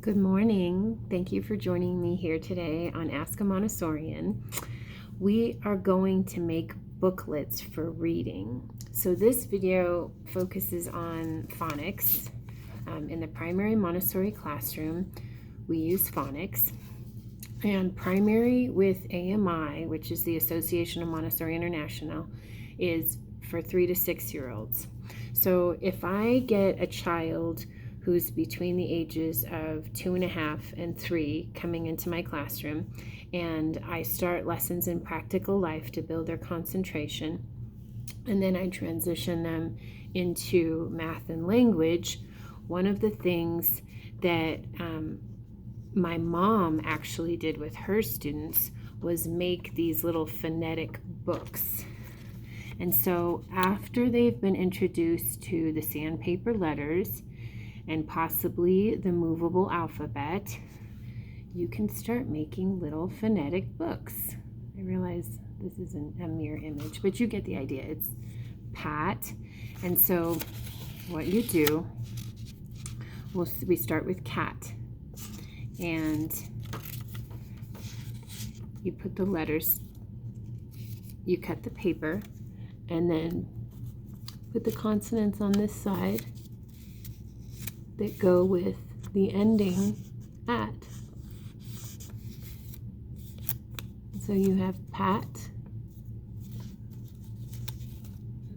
Good morning. Thank you for joining me here today on Ask a Montessorian. We are going to make booklets for reading. So this video focuses on phonics. In the primary Montessori classroom, we use phonics. And primary with AMI, which is the Association of Montessori International, is for 3 to 6 year olds. So if I get a child who's between the ages of 2.5 and 3 coming into my classroom, and I start lessons in practical life to build their concentration, and then I transition them into math and language, one of the things that my mom actually did with her students was make these little phonetic books. And so after they've been introduced to the sandpaper letters and possibly the movable alphabet, you can start making little phonetic books. I realize this isn't a mirror image, but you get the idea. It's pat. And so what you do, we start with cat. And you put the letters, you cut the paper, and then put the consonants on this side that go with the ending at. So you have pat.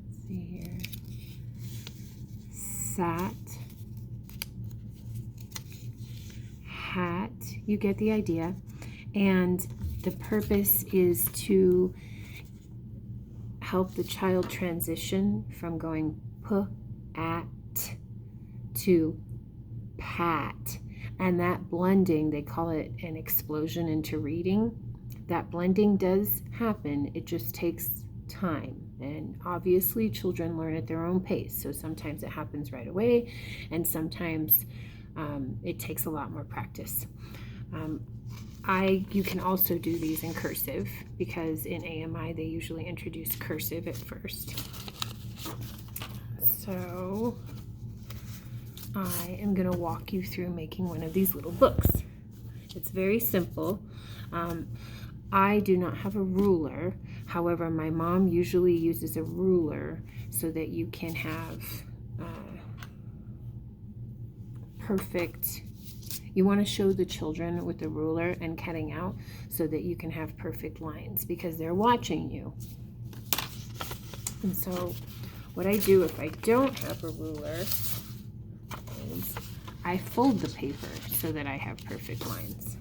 Let's see here. Sat. Hat. You get the idea. And the purpose is to help the child transition from going p-at to pat. And that blending, they call it an explosion into reading. That blending does happen. It just takes time. And obviously children learn at their own pace. So sometimes it happens right away, and sometimes it takes a lot more practice. You can also do these in cursive, because in AMI they usually introduce cursive at first. So I am going to walk you through making one of these little books. It's very simple. I do not have a ruler. However, my mom usually uses a ruler so that you can have perfect. You want to show the children with the ruler and cutting out so that you can have perfect lines, because they're watching you. And so what I do if I don't have a ruler is I fold the paper so that I have perfect lines.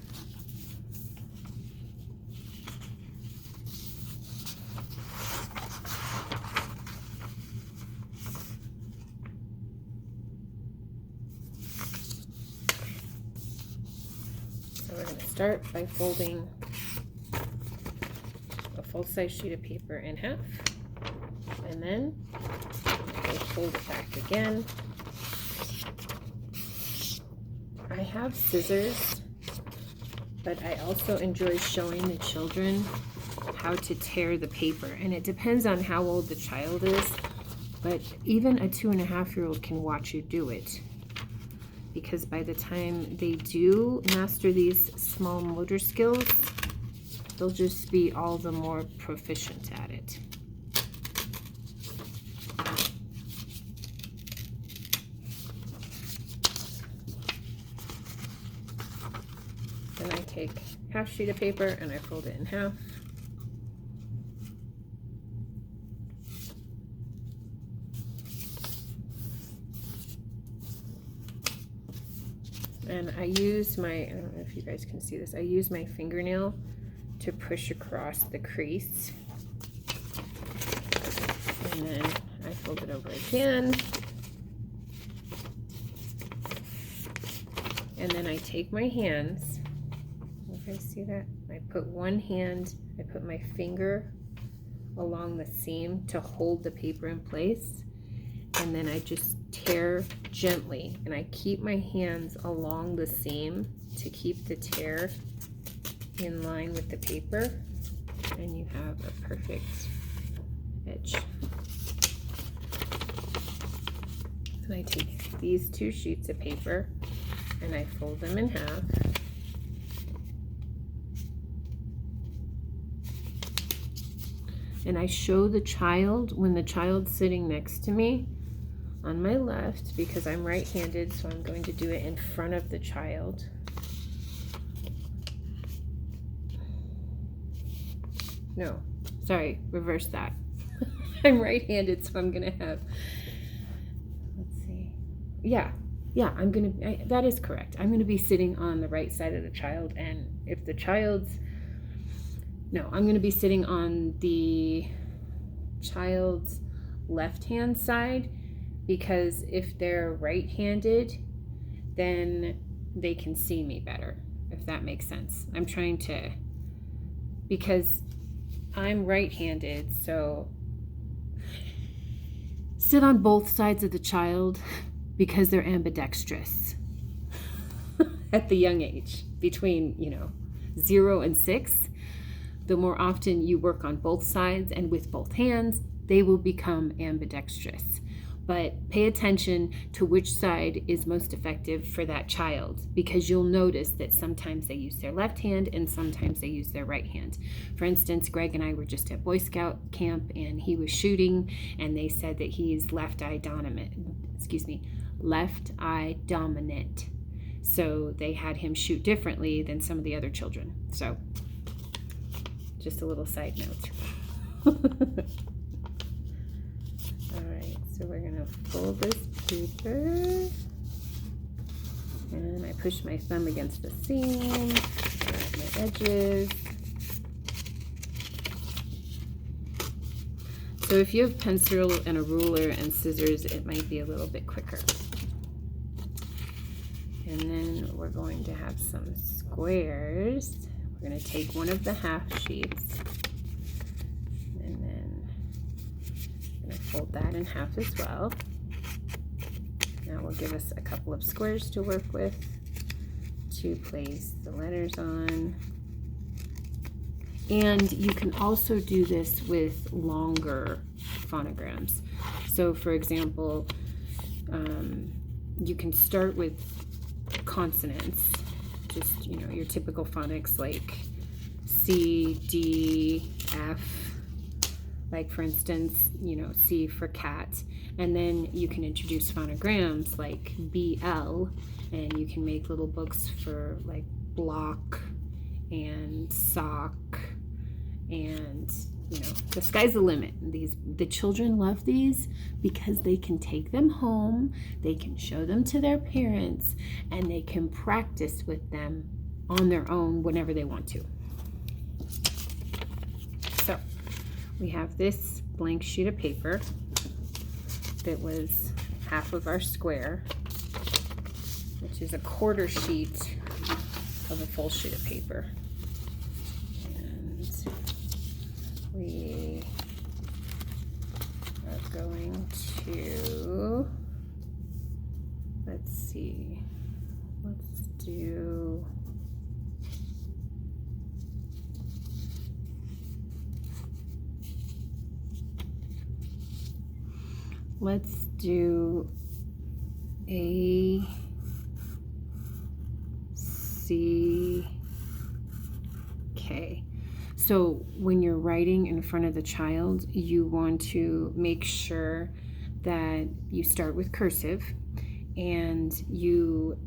So we're going to start by folding a full-size sheet of paper in half, and then we'll fold it back again. I have scissors, but I also enjoy showing the children how to tear the paper, and it depends on how old the child is, but even a 2.5-year-old can watch you do it, because by the time they do master these small motor skills, they'll just be all the more proficient at it. Then I take half sheet of paper and I fold it in half. And I use I don't know if you guys can see this, I use my fingernail to push across the crease. And then I fold it over again. And then I take my hands, you guys see that? I put one hand, I put my finger along the seam to hold the paper in place, and then I just tear gently, and I keep my hands along the seam to keep the tear in line with the paper, and you have a perfect edge. And I take these two sheets of paper and I fold them in half. And I show the child when the child's sitting next to me on my left, because I'm right-handed, so I'm going to do it in front of the child. No, sorry, reverse that. I'm right-handed, so I'm gonna have, let's see. Yeah, that is correct. I'm gonna be sitting on the right side of the child, and if the child's, no, I'm gonna be sitting on the child's left-hand side, because if they're right-handed, then they can see me better, if that makes sense. I'm trying to, because I'm right-handed, so sit on both sides of the child because they're ambidextrous at the young age, between 0 and 6. The more often you work on both sides and with both hands, they will become ambidextrous. But pay attention to which side is most effective for that child, because you'll notice that sometimes they use their left hand and sometimes they use their right hand. For instance, Greg and I were just at Boy Scout camp, and he was shooting, and they said that he's left eye dominant. So they had him shoot differently than some of the other children. So just a little side note. All right, so we're gonna fold this paper, and I push my thumb against the seam, grab my edges. So if you have pencil and a ruler and scissors, it might be a little bit quicker. And then we're going to have some squares. We're going to take one of the half sheets, and then I'm going to fold that in half as well. Now will give us a couple of squares to work with to place the letters on. And you can also do this with longer phonograms. So for example, you can start with consonants, just your typical phonics like C, D, F, like for instance, C for cat. And then you can introduce phonograms like BL, and you can make little books for like block and sock, and the sky's the limit. The children love these because they can take them home, they can show them to their parents, and they can practice with them on their own whenever they want to. So we have this blank sheet of paper that was half of our square, which is a quarter sheet of a full sheet of paper. And we are going to, let's see, let's do, A, C, K. So when you're writing in front of the child, you want to make sure that you start with cursive and you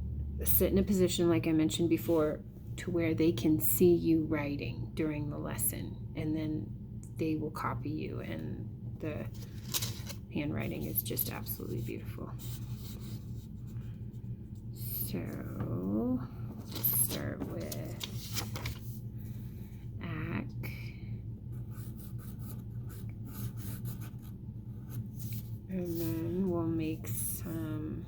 sit in a position, like I mentioned before, to where they can see you writing during the lesson, and then they will copy you, and the handwriting is just absolutely beautiful. So start with ACK, and then we'll make some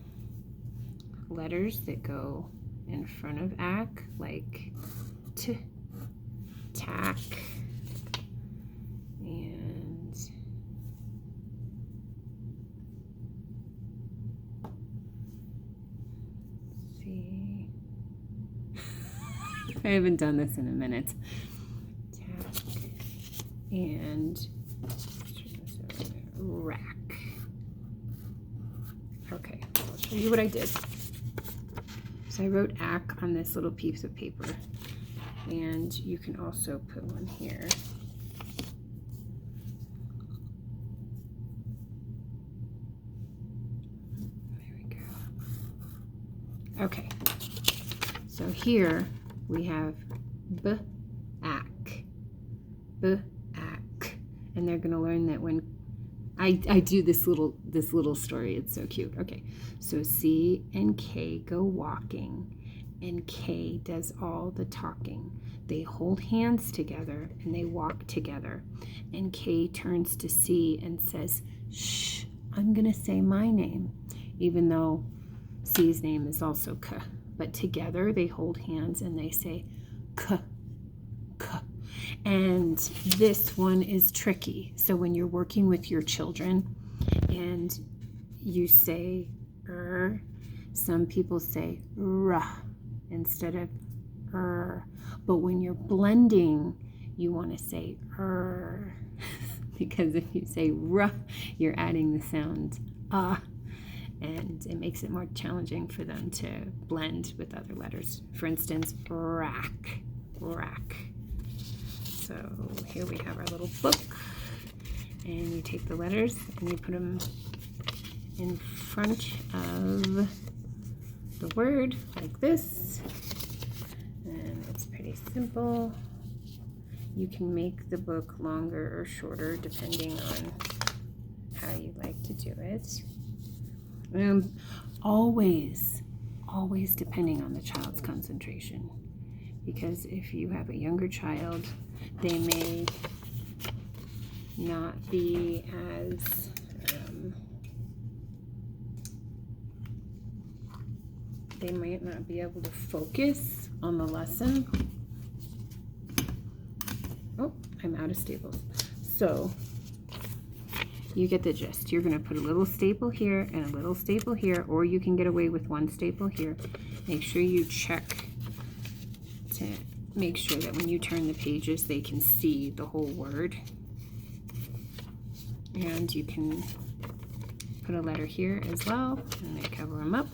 letters that go in front of ACK, like T, tack, and see. I haven't done this in a minute. Tack and rack. Okay, I'll show you what I did. So I wrote ack on this little piece of paper, and you can also put one here. There we go. Okay, so here we have b-ack, b-ack, and they're going to learn that when I do this little story. It's so cute. Okay, so C and K go walking, and K does all the talking. They hold hands together and they walk together. And K turns to C and says, "Shh, I'm gonna say my name," even though C's name is also K. But together they hold hands and they say K, K. And this one is tricky. So when you're working with your children and you say some people say r instead of but when you're blending, you want to say because if you say r, you're adding the sound and it makes it more challenging for them to blend with other letters. For instance, rack, rack. So here we have our little book, and you take the letters and you put them in front of the word like this, and it's pretty simple. You can make the book longer or shorter depending on how you like to do it. Always depending on the child's concentration, because if you have a younger child, they may not be as they might not be able to focus on the lesson. Oh, I'm out of staples. So you get the gist. You're going to put a little staple here and a little staple here, or you can get away with one staple here. Make sure you check to make sure that when you turn the pages, they can see the whole word. And you can put a letter here as well, and they cover them up.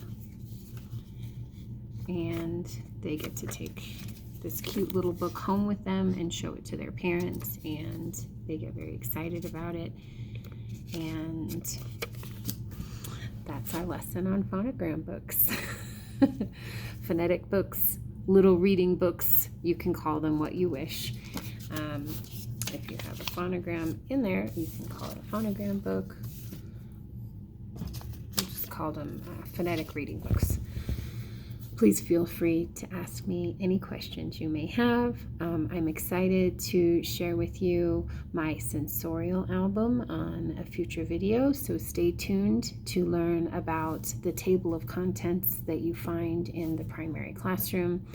And they get to take this cute little book home with them and show it to their parents, and they get very excited about it. And that's our lesson on phonogram books. Phonetic books, little reading books, you can call them what you wish. If you have a phonogram in there, you can call it a phonogram book. We just call them phonetic reading books. Please feel free to ask me any questions you may have. I'm excited to share with you my sensorial album on a future video, so stay tuned to learn about the table of contents that you find in the primary classroom.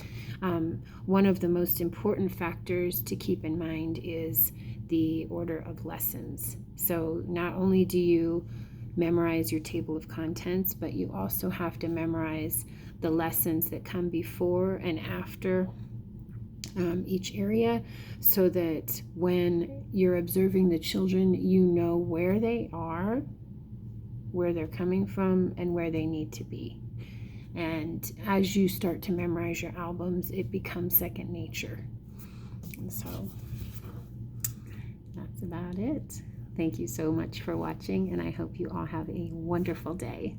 One of the most important factors to keep in mind is the order of lessons. So not only do you memorize your table of contents, but you also have to memorize the lessons that come before and after each area, so that when you're observing the children, you know where they are, where they're coming from, and where they need to be. And as you start to memorize your albums, it becomes second nature. And so that's about it. Thank you so much for watching, and I hope you all have a wonderful day.